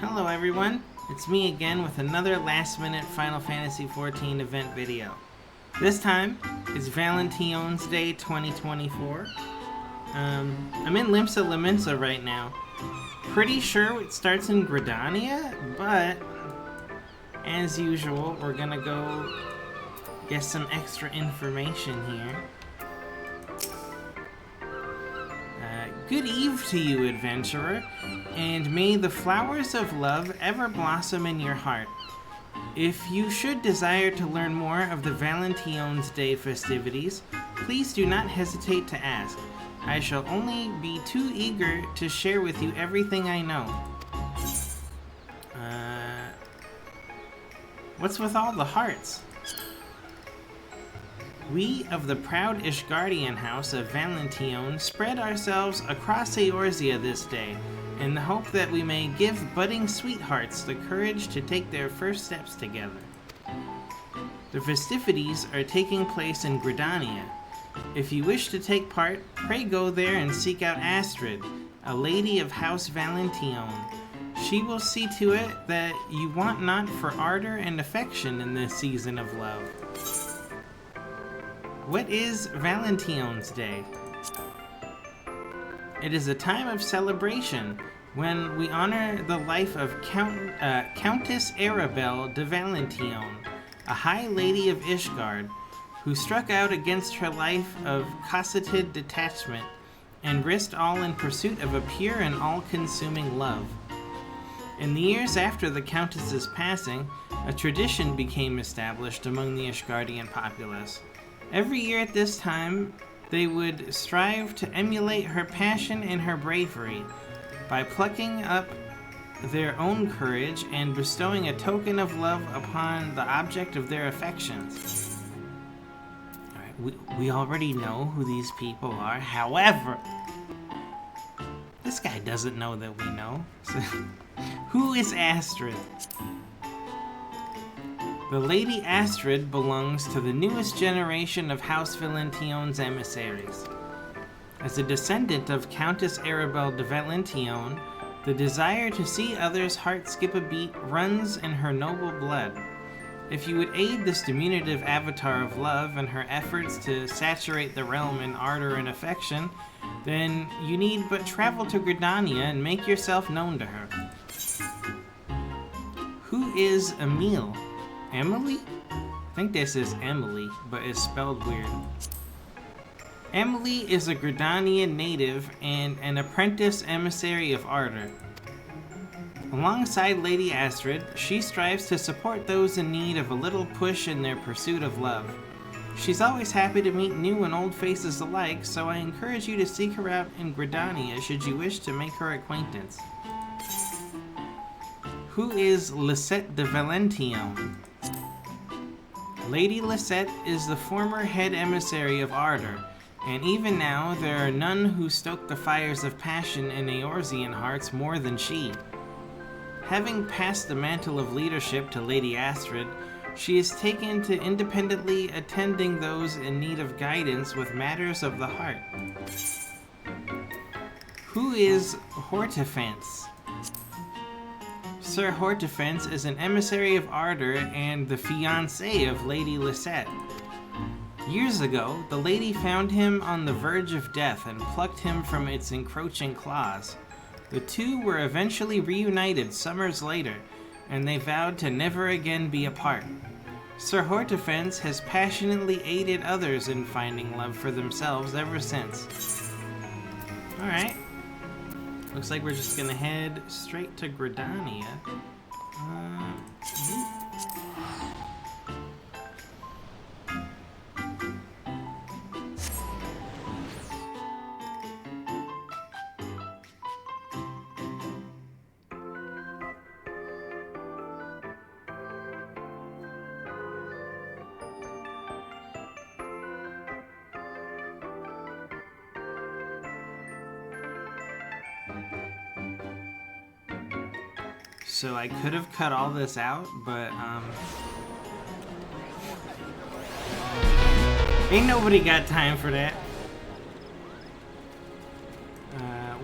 Hello everyone, it's me again with another last-minute Final Fantasy XIV event video. This time, it's Valentione's Day 2024. I'm in Limsa Lominsa right now. Pretty sure it starts in Gridania, but as usual, we're gonna go get some extra information here. Good eve to you, adventurer, and may the flowers of love ever blossom in your heart. If you should desire to learn more of the Valentione's Day festivities, please do not hesitate to ask. I shall only be too eager to share with you everything I know. What's with all the hearts? We of the proud Ishgardian house of Valentione spread ourselves across Eorzea this day, in the hope that we may give budding sweethearts the courage to take their first steps together. The festivities are taking place in Gridania. If you wish to take part, pray go there and seek out Astrid, a lady of House Valentione. She will see to it that you want not for ardor and affection in this season of love. What is Valentione's Day? It is a time of celebration when we honor the life of Countess Arabelle de Valentione, a high lady of Ishgard, who struck out against her life of cosseted detachment and risked all in pursuit of a pure and all-consuming love. In the years after the Countess's passing, a tradition became established among the Ishgardian populace. Every year at this time, they would strive to emulate her passion and her bravery by plucking up their own courage and bestowing a token of love upon the object of their affections. Alright, we already know who these people are. However, this guy doesn't know that we know. So, who is Astrid? The Lady Astrid belongs to the newest generation of House Valentione's emissaries. As a descendant of Countess Arabelle de Valentione, the desire to see others' hearts skip a beat runs in her noble blood. If you would aid this diminutive avatar of love in her efforts to saturate the realm in ardor and affection, then you need but travel to Gridania and make yourself known to her. Who is Emile? Emily? I think this is Emily, but it's spelled weird. Emily is a Gridanian native and an apprentice emissary of Ardor. Alongside Lady Astrid, she strives to support those in need of a little push in their pursuit of love. She's always happy to meet new and old faces alike, so I encourage you to seek her out in Gridania should you wish to make her acquaintance. Who is Lisette de Valentione? Lady Lisette is the former head emissary of Ardor, and even now there are none who stoke the fires of passion in Eorzean hearts more than she. Having passed the mantle of leadership to Lady Astrid, she is taken to independently attending those in need of guidance with matters of the heart. Who is Hortefance? Sir Hortefance is an emissary of Ardor and the fiancé of Lady Lisette. Years ago, the lady found him on the verge of death and plucked him from its encroaching claws. The two were eventually reunited summers later, and they vowed to never again be apart. Sir Hortefance has passionately aided others in finding love for themselves ever since. Alright. Looks like we're just gonna head straight to Gridania. So I could have cut all this out, but ain't nobody got time for that.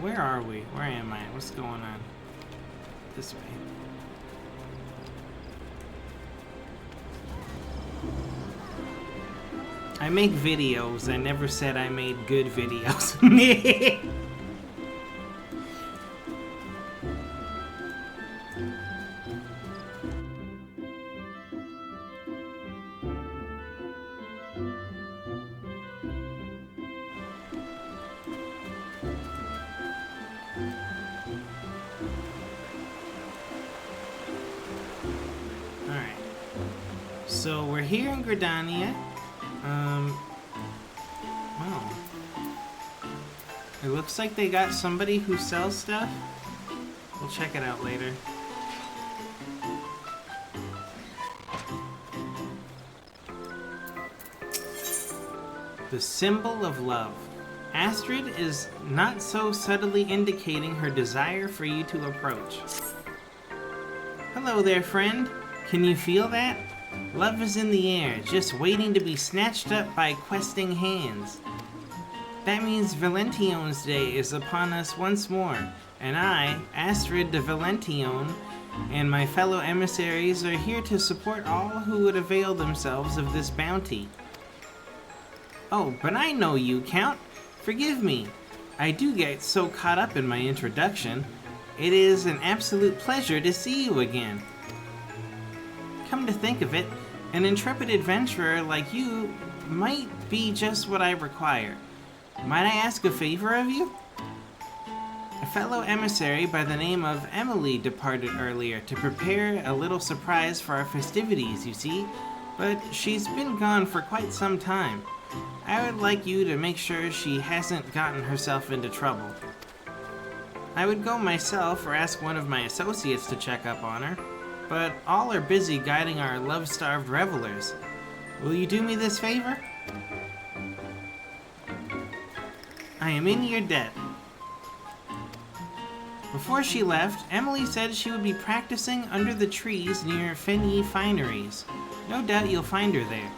Where are we? Where am I? What's going on? This way. I make videos. I never said I made good videos. Alright. So we're here in Gridania. Wow. It looks like they got somebody who sells stuff. We'll check it out later. The symbol of love. Astrid is not so subtly indicating her desire for you to approach. Hello there, friend. Can you feel that? Love is in the air, just waiting to be snatched up by questing hands. That means Valentione's Day is upon us once more, and I, Astrid de Valentione, and my fellow emissaries are here to support all who would avail themselves of this bounty. Oh, but I know you, Count. Forgive me. I do get so caught up in my introduction. It is an absolute pleasure to see you again. Come to think of it, an intrepid adventurer like you might be just what I require. Might I ask a favor of you? A fellow emissary by the name of Emily departed earlier to prepare a little surprise for our festivities, you see, but she's been gone for quite some time. I would like you to make sure she hasn't gotten herself into trouble. I would go myself or ask one of my associates to check up on her, but all are busy guiding our love-starved revelers. Will you do me this favor? I am in your debt. Before she left, Emily said she would be practicing under the trees near Fenny Fineries. No doubt you'll find her there.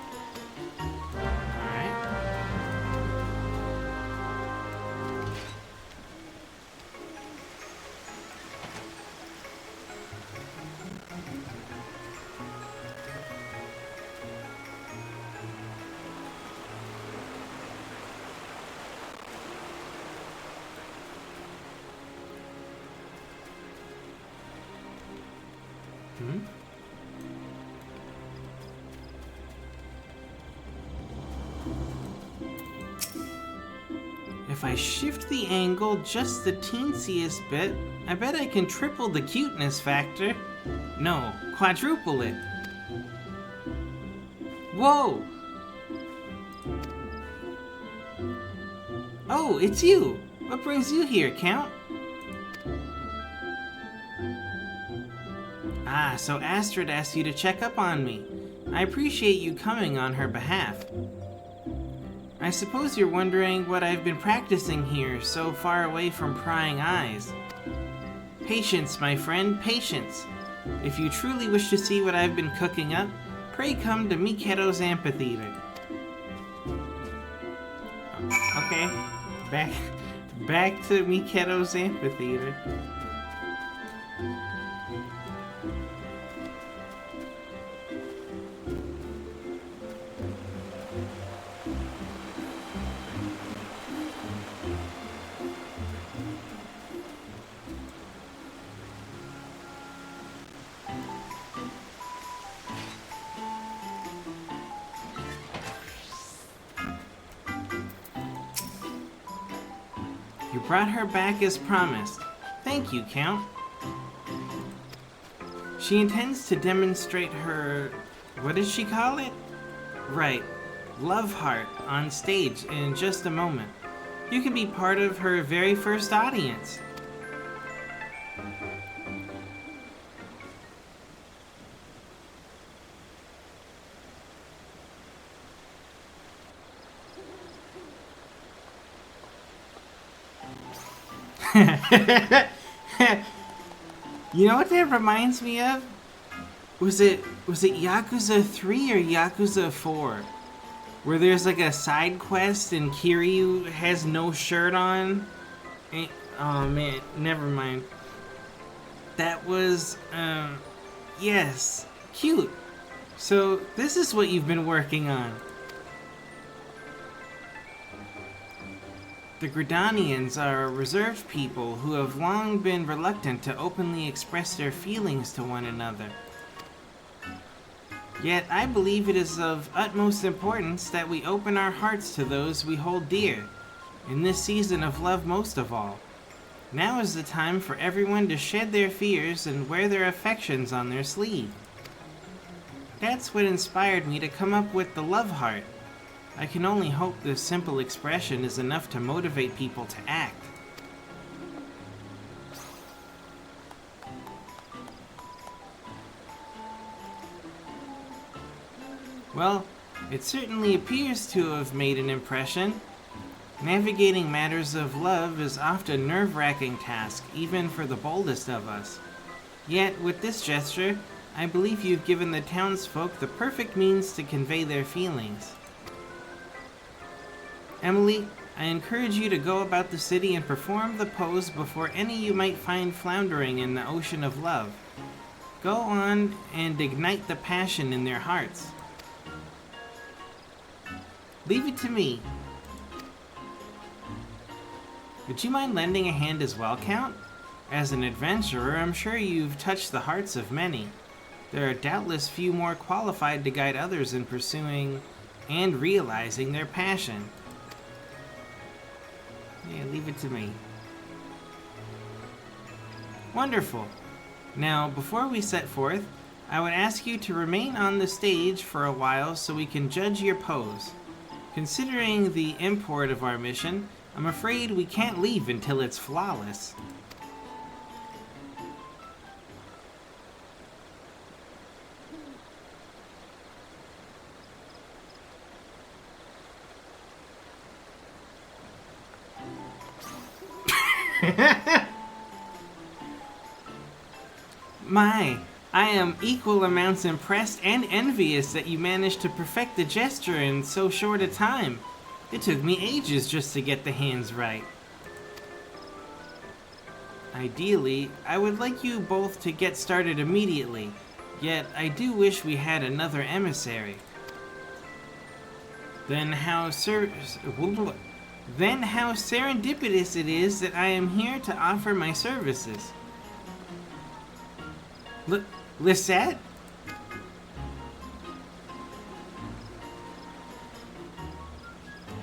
If I shift the angle just the teensiest bit, I bet I can triple the cuteness factor. No, quadruple it. Whoa! Oh, it's you! What brings you here, Count? Ah, so Astrid asked you to check up on me. I appreciate you coming on her behalf. I suppose you're wondering what I've been practicing here, so far away from prying eyes. Patience, my friend, patience. If you truly wish to see what I've been cooking up, pray come to Mikedo's Amphitheater. Okay, back to Mikedo's Amphitheater. You brought her back as promised. Thank you, Count. She intends to demonstrate her... what does she call it? Right, love heart on stage in just a moment. You can be part of her very first audience. You know what that reminds me of? Was it Yakuza 3 or Yakuza 4? Where there's like a side quest and Kiryu has no shirt on? Oh man, never mind. That was, yes, cute. So, this is what you've been working on. The Gridanians are a reserved people who have long been reluctant to openly express their feelings to one another. Yet I believe it is of utmost importance that we open our hearts to those we hold dear, in this season of love most of all. Now is the time for everyone to shed their fears and wear their affections on their sleeve. That's what inspired me to come up with the love heart. I can only hope this simple expression is enough to motivate people to act. Well, it certainly appears to have made an impression. Navigating matters of love is often a nerve-wracking task, even for the boldest of us. Yet, with this gesture, I believe you've given the townsfolk the perfect means to convey their feelings. Emily, I encourage you to go about the city and perform the pose before any you might find floundering in the ocean of love. Go on and ignite the passion in their hearts. Leave it to me. Would you mind lending a hand as well, Count? As an adventurer, I'm sure you've touched the hearts of many. There are doubtless few more qualified to guide others in pursuing and realizing their passion. Yeah, leave it to me. Wonderful. Now, before we set forth, I would ask you to remain on the stage for a while so we can judge your pose. Considering the import of our mission, I'm afraid we can't leave until it's flawless. My, I am equal amounts impressed and envious that you managed to perfect the gesture in so short a time. It took me ages just to get the hands right. Ideally, I would like you both to get started immediately, yet I do wish we had another emissary. Then how serendipitous it is that I am here to offer my services. Lisette?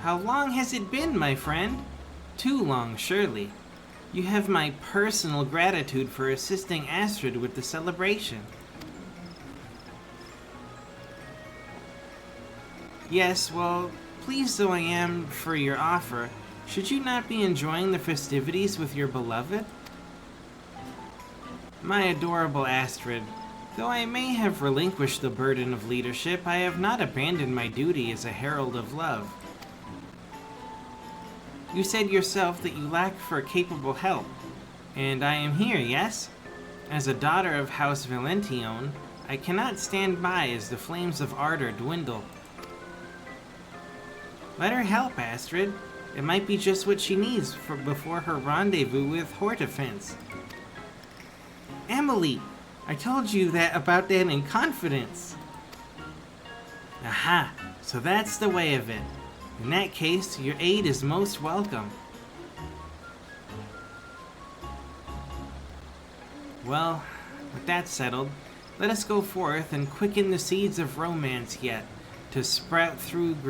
How long has it been, my friend? Too long, surely. You have my personal gratitude for assisting Astrid with the celebration. Yes, well, pleased though I am for your offer, should you not be enjoying the festivities with your beloved? My adorable Astrid, though I may have relinquished the burden of leadership, I have not abandoned my duty as a herald of love. You said yourself that you lack for capable help, and I am here, yes? As a daughter of House Valentione, I cannot stand by as the flames of ardor dwindle. Let her help, Astrid. It might be just what she needs before her rendezvous with Hortefance. Emily, I told you about that in confidence. Aha, so that's the way of it. In that case, your aid is most welcome. Well, with that settled, let us go forth and quicken the seeds of romance yet to sprout throughout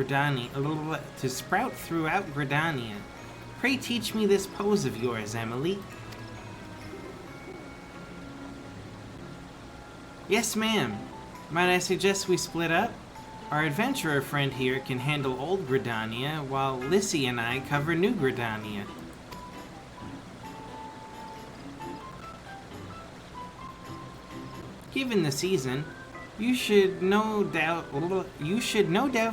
Gridania. Pray teach me this pose of yours, Emily. Yes, ma'am. Might I suggest we split up? Our adventurer friend here can handle Old Gridania, while Lissy and I cover New Gridania. Given the season, you should no doubt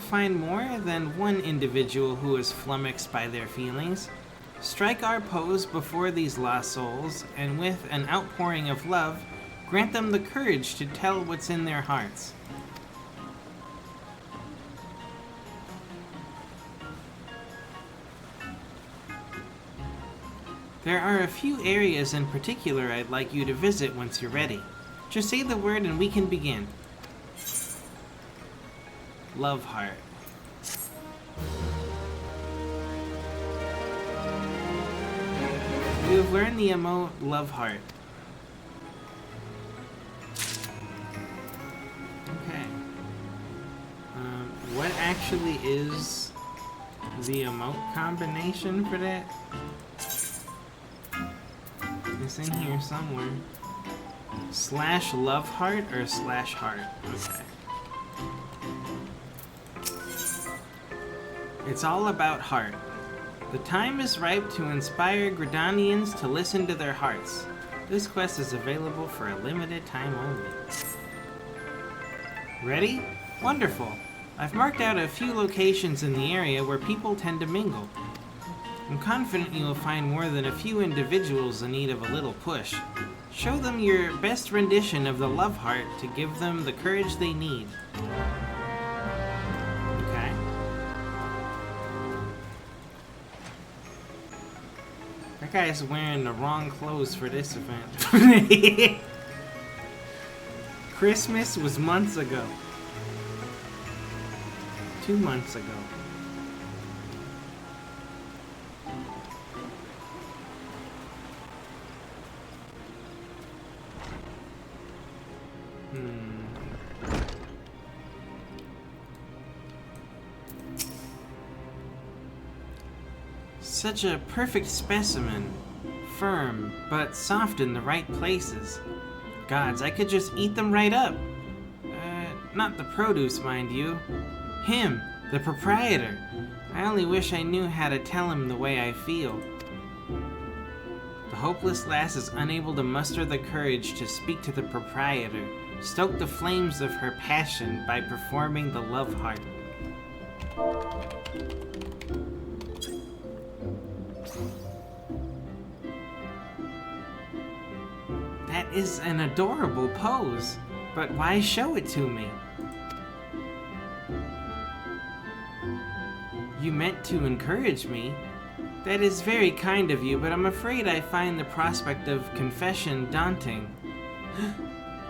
find more than one individual who is flummoxed by their feelings. Strike our pose before these lost souls, and with an outpouring of love, grant them the courage to tell what's in their hearts. There are a few areas in particular I'd like you to visit once you're ready. Just say the word and we can begin. Love heart. You have learned the emote love heart. Okay. What actually is the emote combination for that? It's in here somewhere. Slash love heart or slash heart? Okay. It's all about heart. The time is ripe to inspire Gridanians to listen to their hearts. This quest is available for a limited time only. Ready? Wonderful. I've marked out a few locations in the area where people tend to mingle. I'm confident you'll find more than a few individuals in need of a little push. Show them your best rendition of the love heart to give them the courage they need. Okay. That guy's wearing the wrong clothes for this event. Christmas was months ago. 2 months ago. Such a perfect specimen. Firm, but soft in the right places. Gods, I could just eat them right up. Not the produce, mind you. Him, the proprietor. I only wish I knew how to tell him the way I feel. The hopeless lass is unable to muster the courage to speak to the proprietor, stoke the flames of her passion by performing the love heart. That is an adorable pose, but why show it to me? You meant to encourage me. That is very kind of you, but I'm afraid I find the prospect of confession daunting.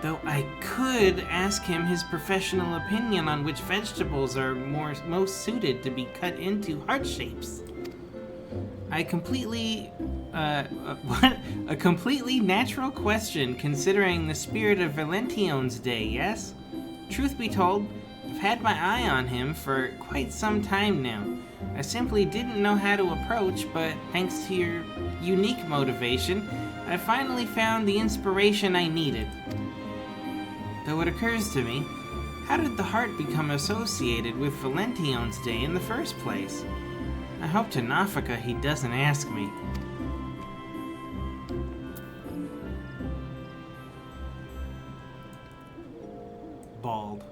Though I could ask him his professional opinion on which vegetables are most suited to be cut into heart shapes. A completely natural question considering the spirit of Valentione's day, yes? Truth be told, I've had my eye on him for quite some time now. I simply didn't know how to approach, but thanks to your unique motivation, I finally found the inspiration I needed. Though it occurs to me, how did the heart become associated with Valentione's day in the first place? I hope to Nafika he doesn't ask me. Bald.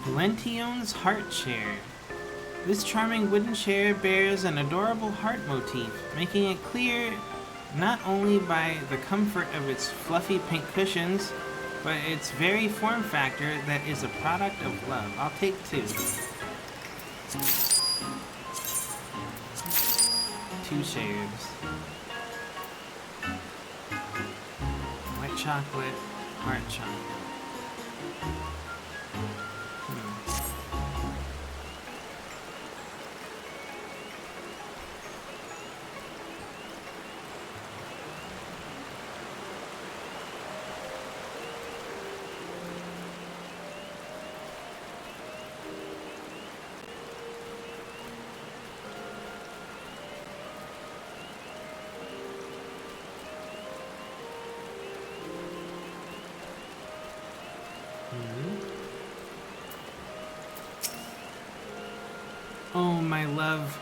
Valentione's heart chair. This charming wooden chair bears an adorable heart motif, making it clear not only by the comfort of its fluffy pink cushions, but its very form factor that is a product of love. I'll take 2. 2 chairs. White chocolate, heart chocolate. Oh, my love,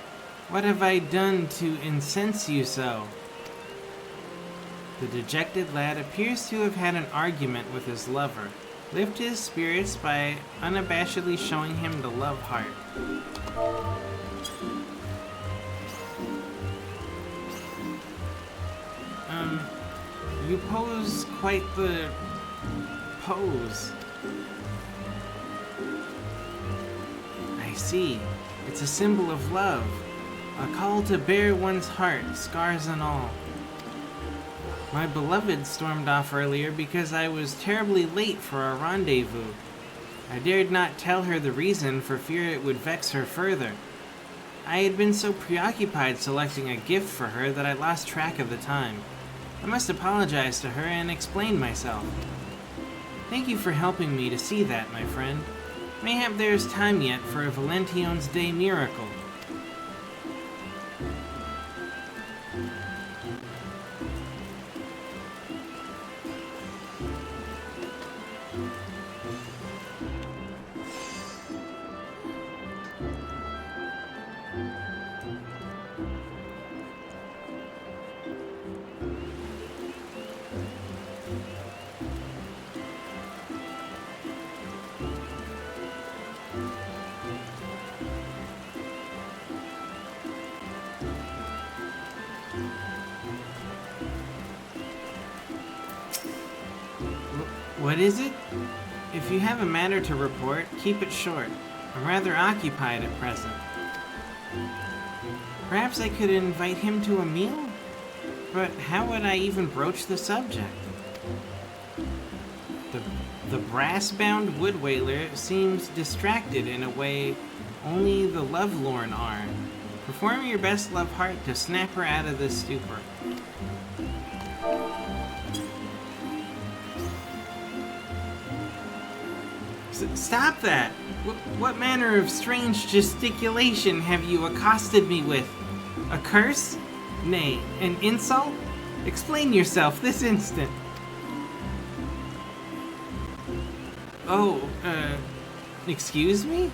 what have I done to incense you so? The dejected lad appears to have had an argument with his lover. Lift his spirits by unabashedly showing him the love heart. You pose quite the pose. I see. It's a symbol of love. A call to bare one's heart, scars and all. My beloved stormed off earlier because I was terribly late for our rendezvous. I dared not tell her the reason for fear it would vex her further. I had been so preoccupied selecting a gift for her that I lost track of the time. I must apologize to her and explain myself. Thank you for helping me to see that, my friend. Mayhap there's time yet for a Valentione's Day miracle. What is it? If you have a matter to report, keep it short. I'm rather occupied at present. Perhaps I could invite him to a meal? But how would I even broach the subject? The brass-bound wood wailer seems distracted in a way only the lovelorn are. Perform your best love heart to snap her out of this stupor. Stop that! What manner of strange gesticulation have you accosted me with? A curse? Nay, an insult? Explain yourself this instant. Oh, excuse me?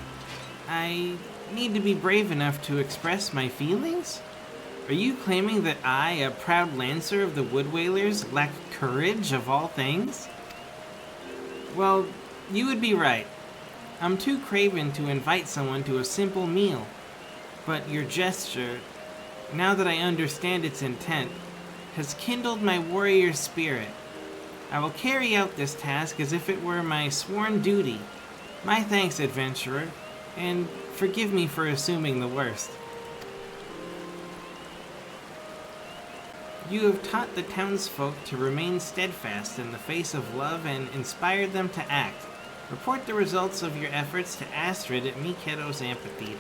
I need to be brave enough to express my feelings? Are you claiming that I, a proud lancer of the Wood Whalers, lack courage of all things? Well, you would be right. I'm too craven to invite someone to a simple meal. But your gesture, now that I understand its intent, has kindled my warrior spirit. I will carry out this task as if it were my sworn duty. My thanks, adventurer, and forgive me for assuming the worst. You have taught the townsfolk to remain steadfast in the face of love and inspired them to act. Report the results of your efforts to Astrid at Mikedo's amphitheater.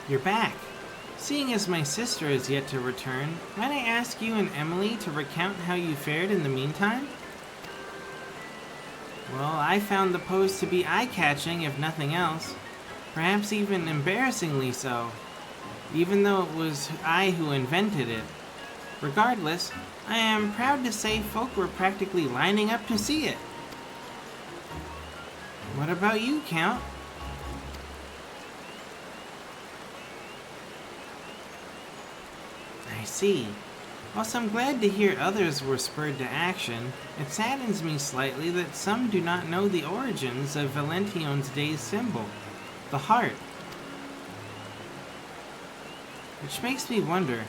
You're back. Seeing as my sister is yet to return, might I ask you and Emily to recount how you fared in the meantime? Well, I found the pose to be eye-catching, if nothing else. Perhaps even embarrassingly so, even though it was I who invented it. Regardless, I am proud to say folk were practically lining up to see it. What about you, Count? I see. Whilst I'm glad to hear others were spurred to action, it saddens me slightly that some do not know the origins of Valentione's Day's symbol, the heart. Which makes me wonder,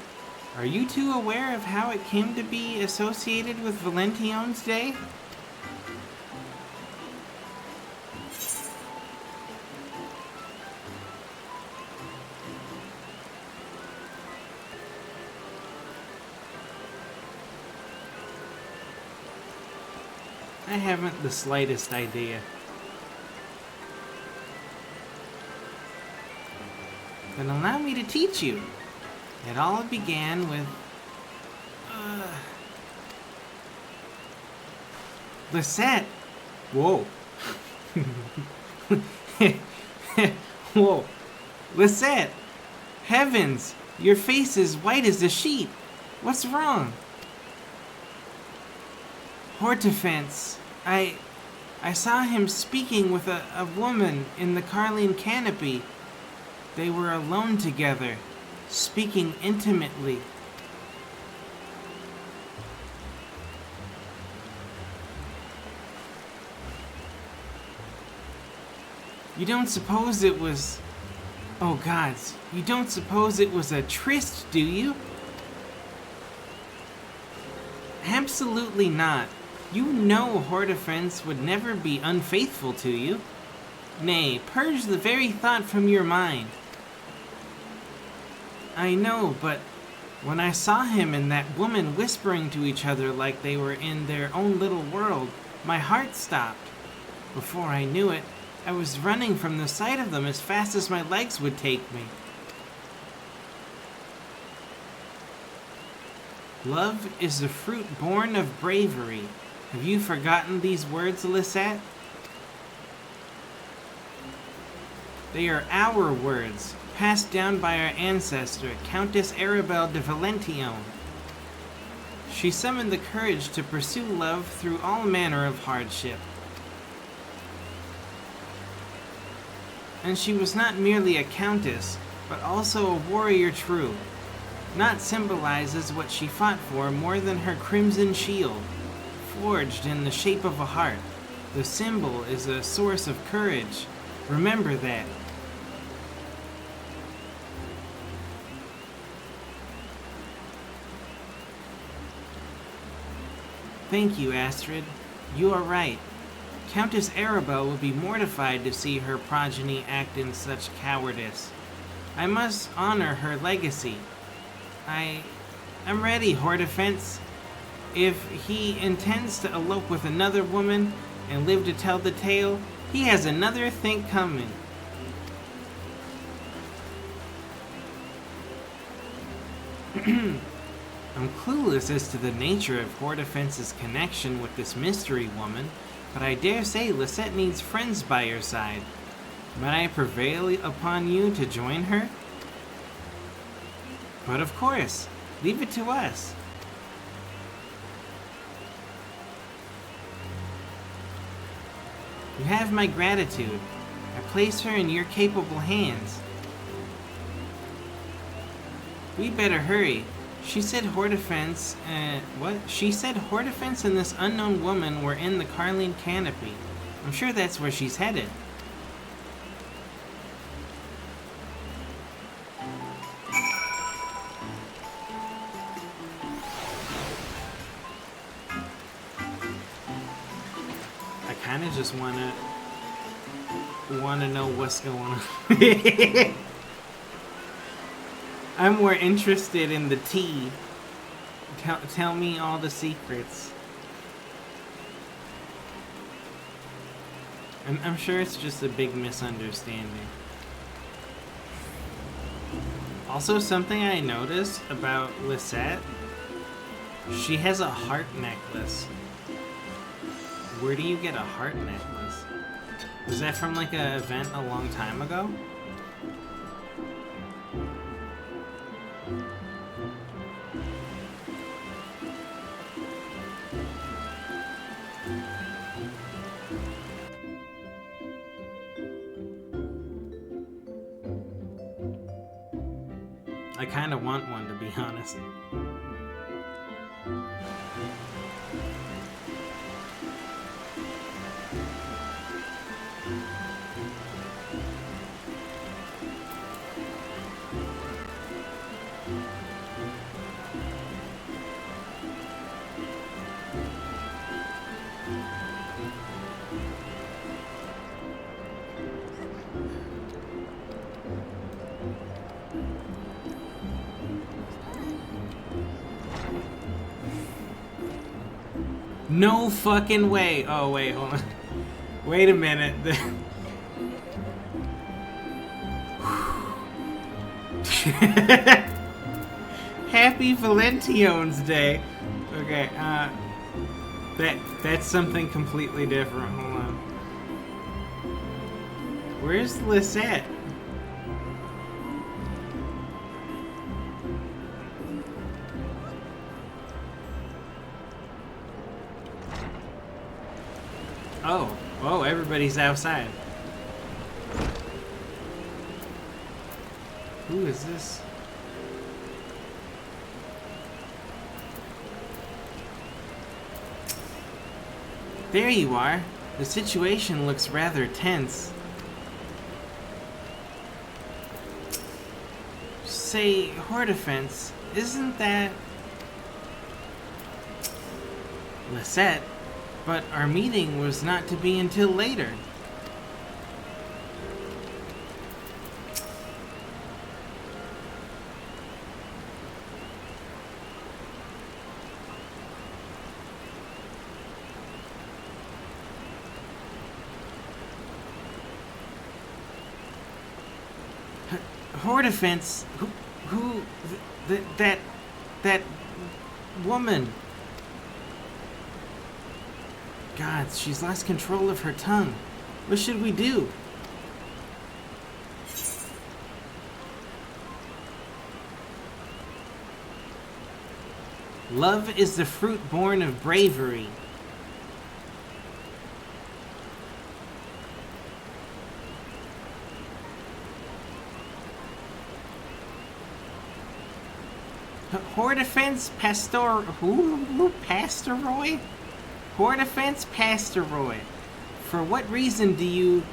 are you two aware of how it came to be associated with Valentione's Day? I haven't the slightest idea. Then allow me to teach you. It all began with... Lisette! Whoa. Whoa. Lisette! Heavens! Your face is white as a sheet. What's wrong? Hortefance. I saw him speaking with a woman in the Carline canopy. They were alone together, speaking intimately. You don't suppose it was... Oh gods, you don't suppose it was a tryst, do you? Absolutely not. You know Hortefance would never be unfaithful to you. Nay, purge the very thought from your mind. I know, but when I saw him and that woman whispering to each other like they were in their own little world, my heart stopped. Before I knew it, I was running from the sight of them as fast as my legs would take me. Love is the fruit born of bravery. Have you forgotten these words, Lisette? They are our words, passed down by our ancestor, Countess Arabelle de Valentione. She summoned the courage to pursue love through all manner of hardship. And she was not merely a countess, but also a warrior true. Naught symbolizes what she fought for more than her crimson shield, forged in the shape of a heart. The symbol is a source of courage. Remember that. Thank you, Astrid. You are right. Countess Arabelle will be mortified to see her progeny act in such cowardice. I must honor her legacy. I'm ready, Hortefance. If he intends to elope with another woman and live to tell the tale, he has another think coming. I'm clueless as to the nature of Hortefence's connection with this mystery woman, but I dare say Lisette needs friends by her side. Might I prevail upon you to join her? But of course, leave it to us. You have my gratitude. I place her in your capable hands. We better hurry. She said Hortefance, what? She said Hortefance and this unknown woman were in the Carline canopy. I'm sure that's where she's headed. I kind of just wanna know what's going on. I'm more interested in the tea. Tell me all the secrets. I'm sure it's just a big misunderstanding. Also, something I noticed about Lisette, she has a heart necklace. Where do you get a heart necklace? Was that from like an event a long time ago? I kind of want one, to be honest. No fucking way. Oh, wait, hold on. Wait a minute. Happy Valentione's Day. Okay, that's something completely different. Hold on. Where's Lisette? Oh, everybody's outside. Who is this? There you are. The situation looks rather tense. Say, Hordefence, isn't that... Lisette? But our meeting was not to be until later. Hordefence, that woman. God, she's lost control of her tongue. What should we do? Love is the fruit born of bravery. Hordefence Pastoroi? Hordefence Pastoroi. For what reason do you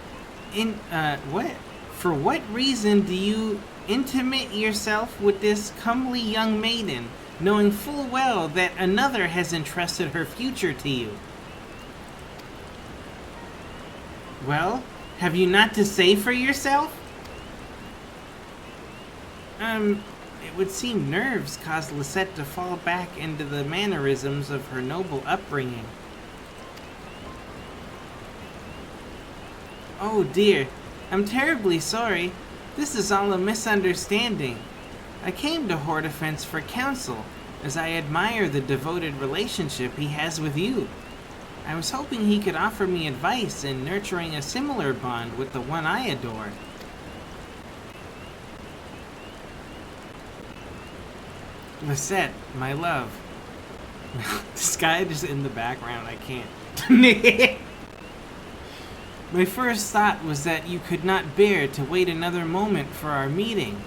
For what reason do you intimate yourself with this comely young maiden, knowing full well that another has entrusted her future to you? Well, have you not to say for yourself? It would seem nerves caused Lisette to fall back into the mannerisms of her noble upbringing. Oh dear, I'm terribly sorry. This is all a misunderstanding. I came to Hordefence for counsel, as I admire the devoted relationship he has with you. I was hoping he could offer me advice in nurturing a similar bond with the one I adore. Lisette, my love. This guy just in the background, I can't. My first thought was that you could not bear to wait another moment for our meeting.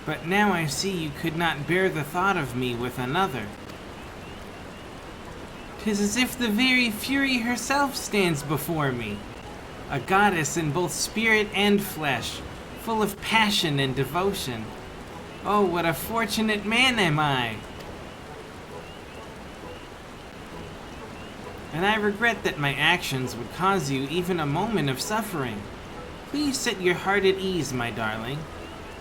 But now I see you could not bear the thought of me with another. 'Tis as if the very Fury herself stands before me. A goddess in both spirit and flesh, full of passion and devotion. Oh, what a fortunate man am I! And I regret that my actions would cause you even a moment of suffering. Please set your heart at ease, my darling.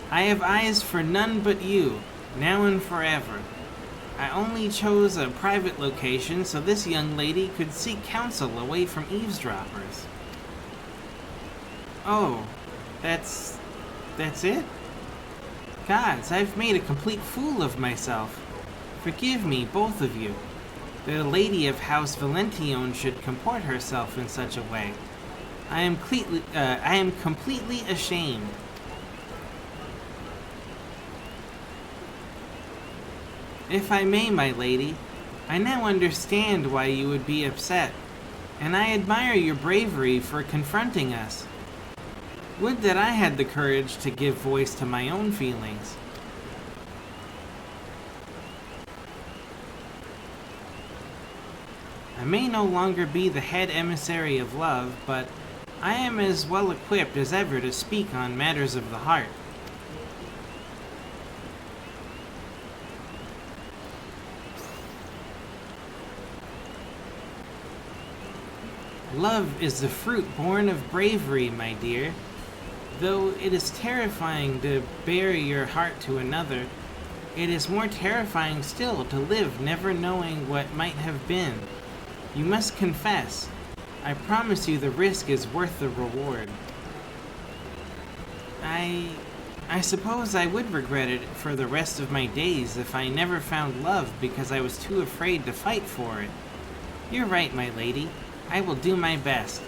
I have eyes for none but you, now and forever. I only chose a private location so this young lady could seek counsel away from eavesdroppers. Oh, that's it? Gods, I've made a complete fool of myself. Forgive me, both of you. The lady of House Valentione should comport herself in such a way. I am completely ashamed. If I may, my lady, I now understand why you would be upset, and I admire your bravery for confronting us. Would that I had the courage to give voice to my own feelings. I may no longer be the head emissary of love, but I am as well equipped as ever to speak on matters of the heart. Love is the fruit born of bravery, my dear. Though it is terrifying to bare your heart to another, it is more terrifying still to live never knowing what might have been. You must confess. I promise you the risk is worth the reward. I suppose I would regret it for the rest of my days if I never found love because I was too afraid to fight for it. You're right, my lady. I will do my best.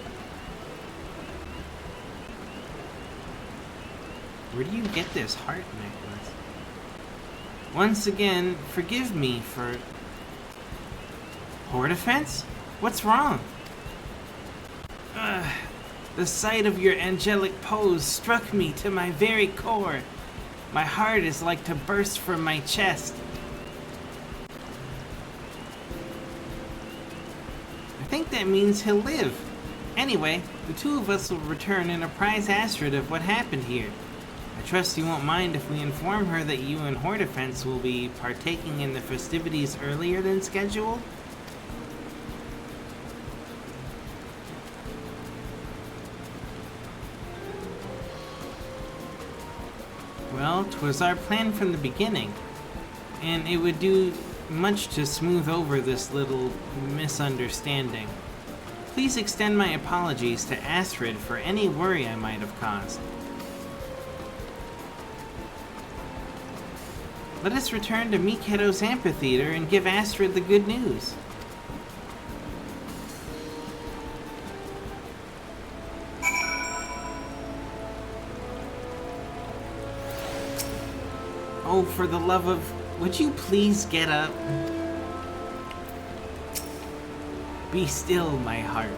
Where do you get this heart necklace? Once again, forgive me for... Hordefence? What's wrong? The sight of your angelic pose struck me to my very core. My heart is like to burst from my chest. I think that means he'll live. Anyway, the two of us will return and apprise Astrid of what happened here. I trust you won't mind if we inform her that you and Hordefence will be partaking in the festivities earlier than scheduled? Well, 'twas our plan from the beginning, and it would do much to smooth over this little misunderstanding. Please extend my apologies to Astrid for any worry I might have caused. Let us return to Mikedo's amphitheater and give Astrid the good news. Oh, for the love of... Would you please get up? Be still, my heart.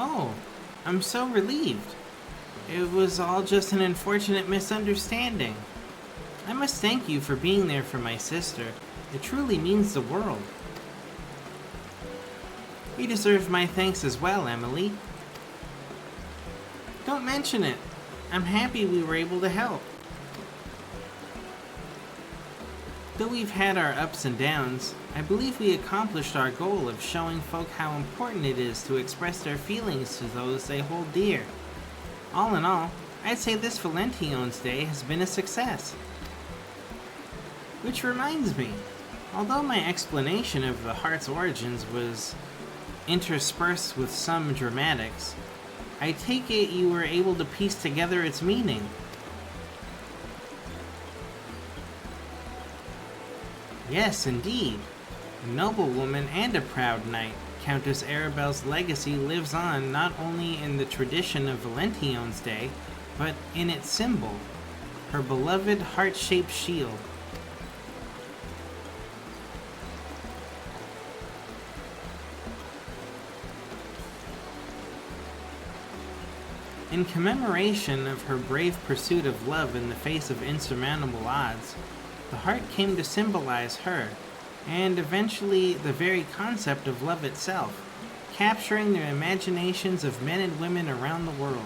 Oh, I'm so relieved. It was all just an unfortunate misunderstanding. I must thank you for being there for my sister. It truly means the world. You deserve my thanks as well, Emily. Don't mention it. I'm happy we were able to help. Though we've had our ups and downs, I believe we accomplished our goal of showing folk how important it is to express their feelings to those they hold dear. All in all, I'd say this Valentione's Day has been a success. Which reminds me, although my explanation of the heart's origins was interspersed with some dramatics, I take it you were able to piece together its meaning. Yes, indeed. A noble woman and a proud knight, Countess Arabelle's legacy lives on not only in the tradition of Valentione's Day, but in its symbol, her beloved heart-shaped shield. In commemoration of her brave pursuit of love in the face of insurmountable odds, the heart came to symbolize her, and eventually the very concept of love itself, capturing the imaginations of men and women around the world.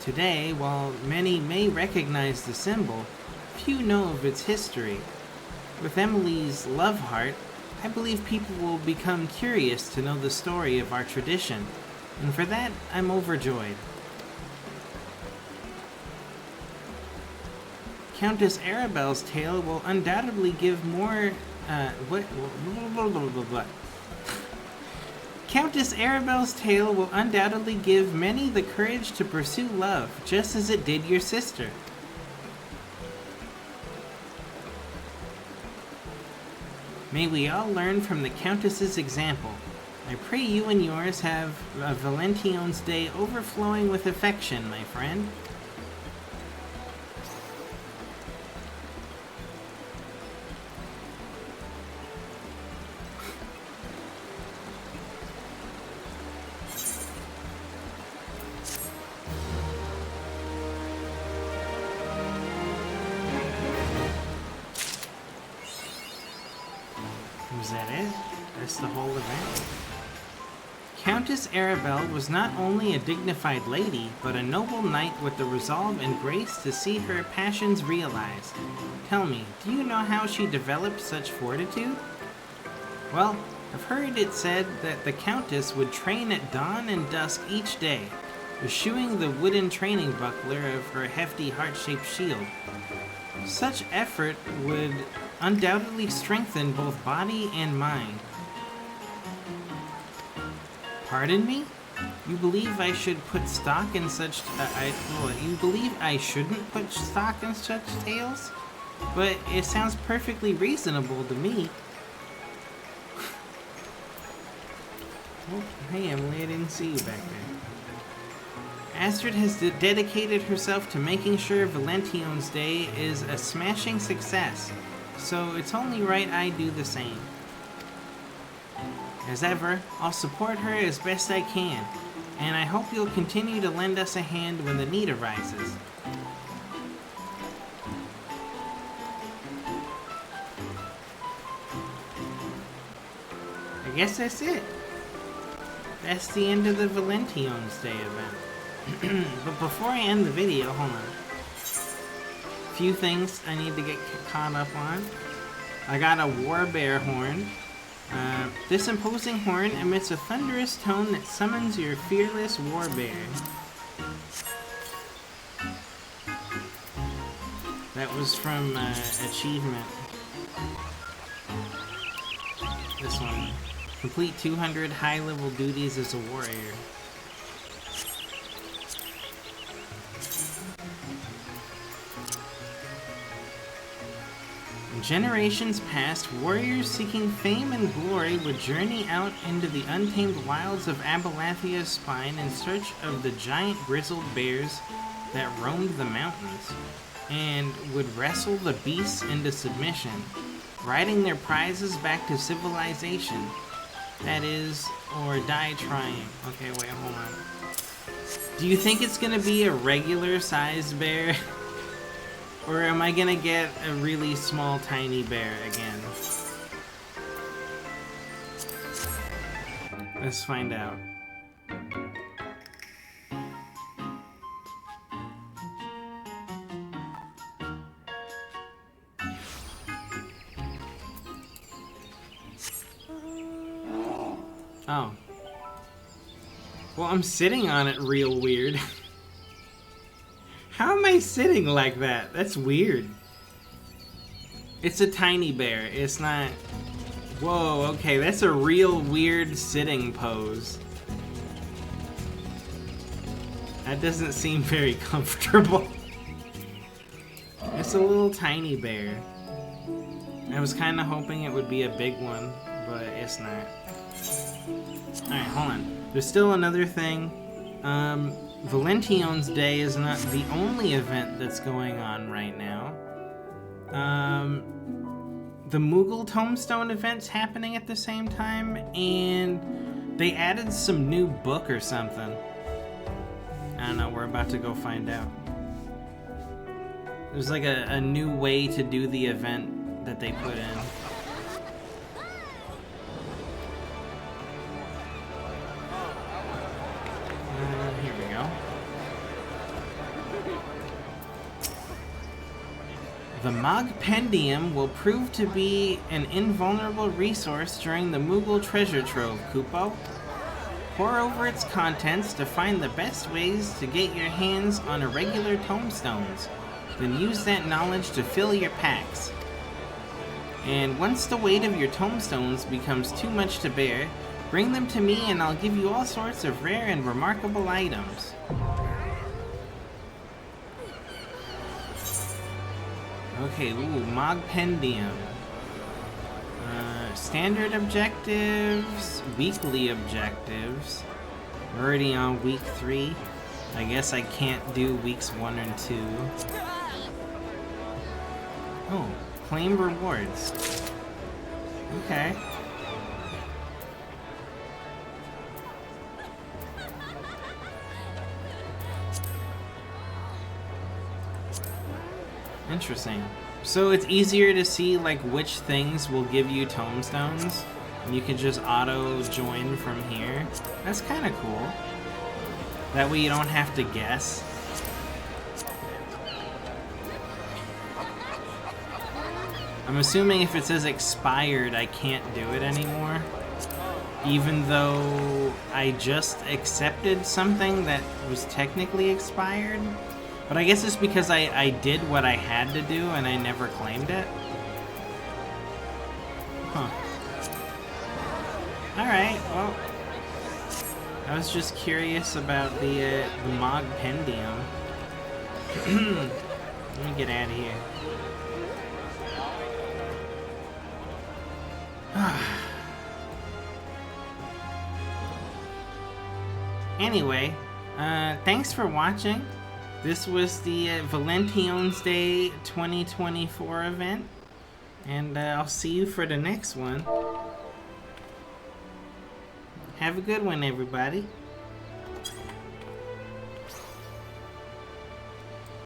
Today, while many may recognize the symbol, few know of its history. With Emily's love heart, I believe people will become curious to know the story of our tradition, and for that, I'm overjoyed. Countess Arabelle's tale will undoubtedly give more, Countess Arabelle's tale will undoubtedly give many the courage to pursue love, just as it did your sister. May we all learn from the Countess's example. I pray you and yours have a Valentione's Day overflowing with affection, my friend. Was that it? That's the whole event? Countess Arabelle was not only a dignified lady, but a noble knight with the resolve and grace to see her passions realized. Tell me, do you know how she developed such fortitude? Well, I've heard it said that the Countess would train at dawn and dusk each day, eschewing the wooden training buckler of her hefty heart-shaped shield. Such effort would undoubtedly strengthen both body and mind. Pardon me? You believe I should put stock in such... you believe I shouldn't put stock in such tales? But it sounds perfectly reasonable to me. Oh, hey Emily, I didn't see you back there. Astrid has dedicated herself to making sure Valentione's Day is a smashing success, so it's only right I do the same. As ever, I'll support her as best I can, and I hope you'll continue to lend us a hand when the need arises. I guess that's it. That's the end of the Valentione's Day event. But before I end the video, hold on. A few things I need to get caught up on. I got a war bear horn. This imposing horn emits a thunderous tone that summons your fearless war bear. That was from Achievement. This one. Complete 200 high-level duties as a warrior. In generations past, warriors seeking fame and glory would journey out into the untamed wilds of Abalathia's spine in search of the giant grizzled bears that roamed the mountains, and would wrestle the beasts into submission, riding their prizes back to civilization. That is, or die trying. Okay, wait, hold on. Do you think it's gonna be a regular-sized bear? Or am I gonna get a really small, tiny bear again? Let's find out. Oh. Well, I'm sitting on it real weird. How am I sitting like that? That's weird. It's a tiny bear. It's not... Whoa, okay, that's a real weird sitting pose. That doesn't seem very comfortable. It's a little tiny bear. I was kind of hoping it would be a big one, but it's not. Alright, hold on. There's still another thing. Valentione's Day is not the only event that's going on right now. The Moogle Tombstone event's happening at the same time, and they added some new book or something. I don't know, we're about to go find out. There's like a new way to do the event that they put in. Here we go. The Mogpendium will prove to be an invulnerable resource during the Moogle Treasure Trove, Kupo. Pore over its contents to find the best ways to get your hands on irregular tombstones. Then use that knowledge to fill your packs. And once the weight of your tombstones becomes too much to bear, bring them to me and I'll give you all sorts of rare and remarkable items. Okay, ooh, Mogpendium. Standard objectives, weekly objectives. We're already on week 3. I guess I can't do weeks 1 and 2. Oh, claim rewards. Okay. Interesting. So it's easier to see like which things will give you tomestones, and you can just auto join from here. That's kind of cool. That way you don't have to guess. I'm assuming if it says expired, I can't do it anymore. Even though I just accepted something that was technically expired. But I guess it's because I did what I had to do and I never claimed it. Huh. Alright, well. I was just curious about the Mog Pendium. Let me get out of here. Anyway, thanks for watching. This was the Valentione's Day 2024 event, and I'll see you for the next one. Have a good one, everybody.